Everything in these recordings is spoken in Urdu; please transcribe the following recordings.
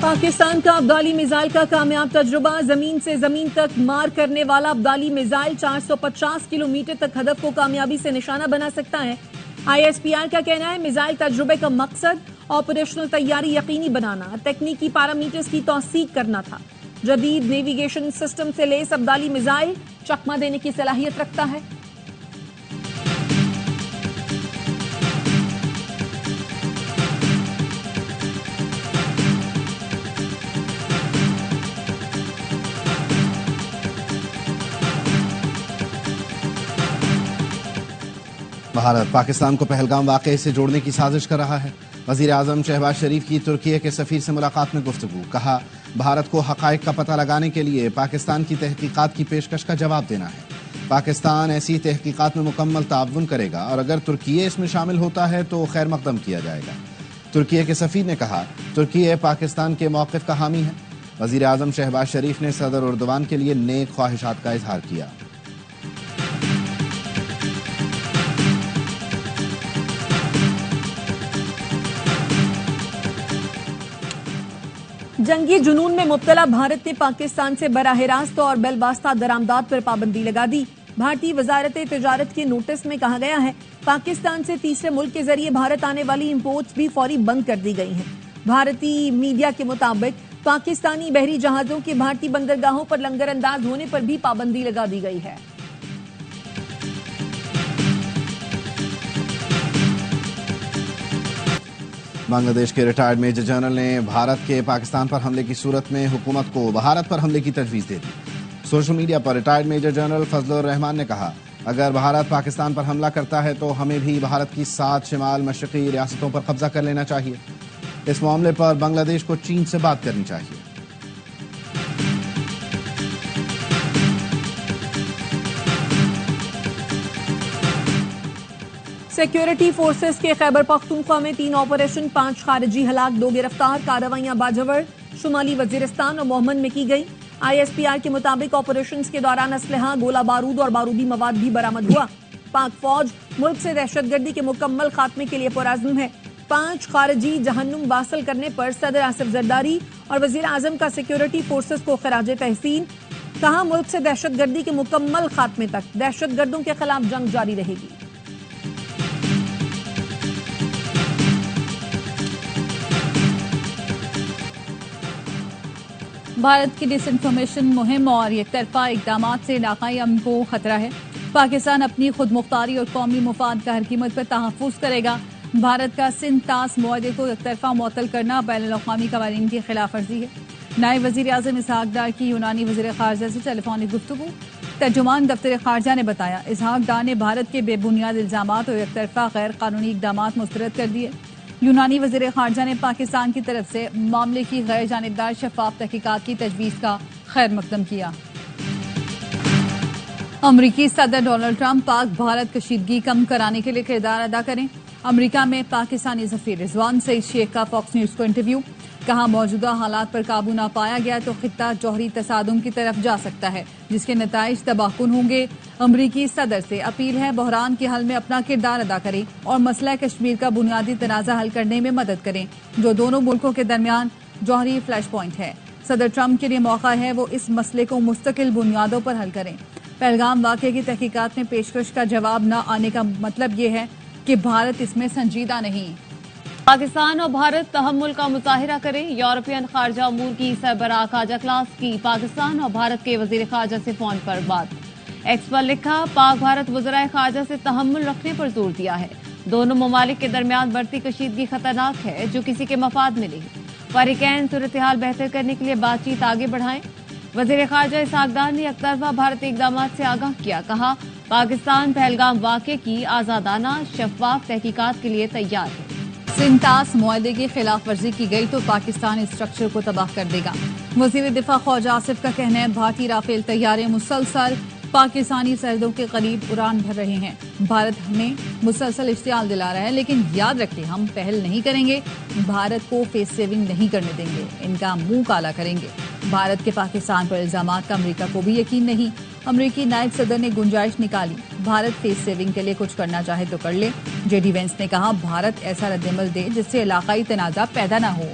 پاکستان کا ابدالی میزائل کا کامیاب تجربہ، زمین سے زمین تک مار کرنے والا ابدالی میزائل 450 کلومیٹر تک ہدف کو کامیابی سے نشانہ بنا سکتا ہے۔ ISPR کا کہنا ہے میزائل تجربے کا مقصد آپریشنل تیاری یقینی بنانا، تکنیکی پیرامیٹرز کی توثیق کرنا تھا۔ جدید نیویگیشن سسٹم سے لیس ابدالی میزائل چکمہ دینے کی صلاحیت رکھتا ہے۔ بھارت پاکستان کو پہلگام واقعے سے جوڑنے کی سازش کر رہا ہے۔ وزیر اعظم شہباز شریف کی ترکی کے سفیر سے ملاقات میں گفتگو، کہا بھارت کو حقائق کا پتہ لگانے کے لیے پاکستان کی تحقیقات کی پیشکش کا جواب دینا ہے۔ پاکستان ایسی تحقیقات میں مکمل تعاون کرے گا اور اگر ترکی اس میں شامل ہوتا ہے تو خیر مقدم کیا جائے گا۔ ترکی کے سفیر نے کہا ترکی پاکستان کے موقف کا حامی ہے۔ وزیر اعظم شہباز شریف نے صدر اردوان کے لیے نیک خواہشات کا اظہار کیا۔ جنگی جنون میں مبتلا بھارت نے پاکستان سے براہ راست اور بالواسطہ درآمدات پر پابندی لگا دی۔ بھارتی وزارت تجارت کے نوٹس میں کہا گیا ہے پاکستان سے تیسرے ملک کے ذریعے بھارت آنے والی امپورٹس بھی فوری بند کر دی گئی ہیں۔ بھارتی میڈیا کے مطابق پاکستانی بحری جہازوں کے بھارتی بندرگاہوں پر لنگر انداز ہونے پر بھی پابندی لگا دی گئی ہے۔ بنگلہ دیش کے ریٹائرڈ میجر جنرل نے بھارت کے پاکستان پر حملے کی صورت میں حکومت کو بھارت پر حملے کی تجویز دے دی۔ سوشل میڈیا پر ریٹائرڈ میجر جنرل فضل الرحمان نے کہا اگر بھارت پاکستان پر حملہ کرتا ہے تو ہمیں بھی بھارت کی 7 شمال مشرقی ریاستوں پر قبضہ کر لینا چاہیے۔ اس معاملے پر بنگلہ دیش کو چین سے بات کرنی چاہیے۔ سیکیورٹی فورسز کے خیبر پختونخوا میں 3 آپریشن، 5 خارجی ہلاک، 2 گرفتار، کارروائیاں باجوڑ، شمالی وزیرستان اور موہمن میں کی گئی۔ ISPR کے مطابق آپریشنز کے دوران اسلحہ، گولہ بارود اور بارودی مواد بھی برآمد ہوا۔ پاک فوج ملک سے دہشت گردی کے مکمل خاتمے کے لیے پرعزم ہے۔ 5 خارجی جہنم واصل کرنے پر صدر آصف زرداری اور وزیر اعظم کا سیکیورٹی فورسز کو خراج تحسین، کہا ملک سے دہشت گردی کے مکمل خاتمے تک دہشت گردوں کے خلاف جنگ جاری رہے گی۔ بھارت کی ڈس انفارمیشن مہم اور یک طرفہ اقدامات سے علاقائی امن کو خطرہ ہے۔ پاکستان اپنی خود مختاری اور قومی مفاد کا ہر قیمت پر تحفظ کرے گا۔ بھارت کا سندھ طاس معاہدے کو یک طرفہ معطل کرنا بین الاقوامی قوانین کی خلاف ورزی ہے۔ نائب وزیر اعظم اسحاق ڈار کی یونانی وزیر خارجہ سے ٹیلی فونک گفتگو، ترجمان دفتر خارجہ نے بتایا اسحاق ڈار نے بھارت کے بے بنیاد الزامات اور یک طرفہ غیر قانونی اقدامات مسترد کر دیے۔ یونانی وزیر خارجہ نے پاکستان کی طرف سے معاملے کی غیر جانبدار شفاف تحقیقات کی تجویز کا خیر مقدم کیا۔ امریکی صدر ڈونلڈ ٹرمپ پاک بھارت کشیدگی کم کرانے کے لیے کردار ادا کریں۔ امریکہ میں پاکستانی سفیر رضوان سعید شیخ کا فاکس نیوز کو انٹرویو، کہا موجودہ حالات پر قابو نہ پایا گیا تو خطہ جوہری تصادم کی طرف جا سکتا ہے جس کے نتائج تباہ کن ہوں گے۔ امریکی صدر سے اپیل ہے بحران کے حل میں اپنا کردار ادا کریں اور مسئلہ کشمیر کا بنیادی تنازع حل کرنے میں مدد کریں جو دونوں ملکوں کے درمیان جوہری فلیش پوائنٹ ہے۔ صدر ٹرمپ کے لیے موقع ہے وہ اس مسئلے کو مستقل بنیادوں پر حل کریں۔ پہلگام واقعے کی تحقیقات میں پیشکش کا جواب نہ آنے کا مطلب یہ ہے کہ بھارت اس میں سنجیدہ نہیں۔ پاکستان اور بھارت تحمل کا مظاہرہ کریں، یورپین خارجہ امور کی سربراہ خارجہ کلاس کی پاکستان اور بھارت کے وزیر خارجہ سے فون پر بات۔ ایکس پر لکھا پاک بھارت وزرائے خارجہ سے تحمل رکھنے پر زور دیا ہے۔ دونوں ممالک کے درمیان بڑھتی کشیدگی خطرناک ہے جو کسی کے مفاد میں نہیں۔ فریقین صورتحال بہتر کرنے کے لیے بات چیت آگے بڑھائیں۔ وزیر خارجہ اسحاق ڈار نے یک طرفہ بھارتی اقدامات سے آگاہ کیا، کہا پاکستان پہلگام واقعے کی آزادانہ شفاف تحقیقات کے لیے تیار ہے۔ سندھ طاس معاہدے کی خلاف ورزی کی گئی تو پاکستان اسٹرکچر کو تباہ کر دے گا۔ وزیر دفاع خواجہ آصف کا کہنا ہے بھارتی رافیل طیارے مسلسل پاکستانی سرحدوں کے قریب اڑان بھر رہے ہیں۔ بھارت ہمیں مسلسل اشتعال دلا رہا ہے لیکن یاد رکھیں ہم پہل نہیں کریں گے، بھارت کو فیس سیونگ نہیں کرنے دیں گے، ان کا منہ کالا کریں گے۔ بھارت کے پاکستان پر الزامات کا امریکہ کو بھی یقین نہیں۔ امریکی نائب صدر نے گنجائش نکالی، بھارت فیس سیونگ کے لیے کچھ کرنا چاہے تو کر لے۔ جے ڈی وینس نے کہا بھارت ایسا رد عمل دے جس سے علاقائی تنازع پیدا نہ ہو۔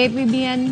APBN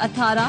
18,